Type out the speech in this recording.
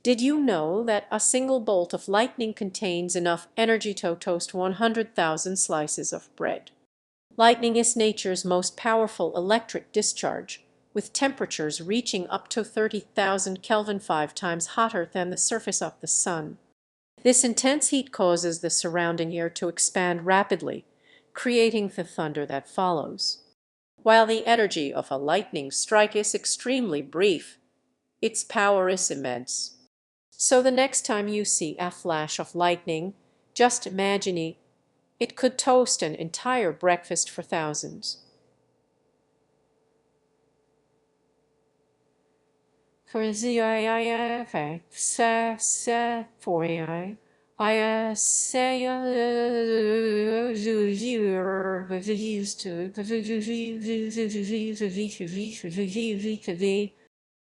Did you know that a single bolt of lightning contains enough energy to toast 100,000 slices of bread? Lightning is nature's most powerful electric discharge, with temperatures reaching up to 30,000 Kelvin, 5 times hotter than the surface of the sun. This intense heat causes the surrounding air to expand rapidly, creating the thunder that follows. While the energy of a lightning strike is extremely brief, its power is immense. So the next time you see a flash of lightning, just imagine it could toast an entire breakfast for thousands.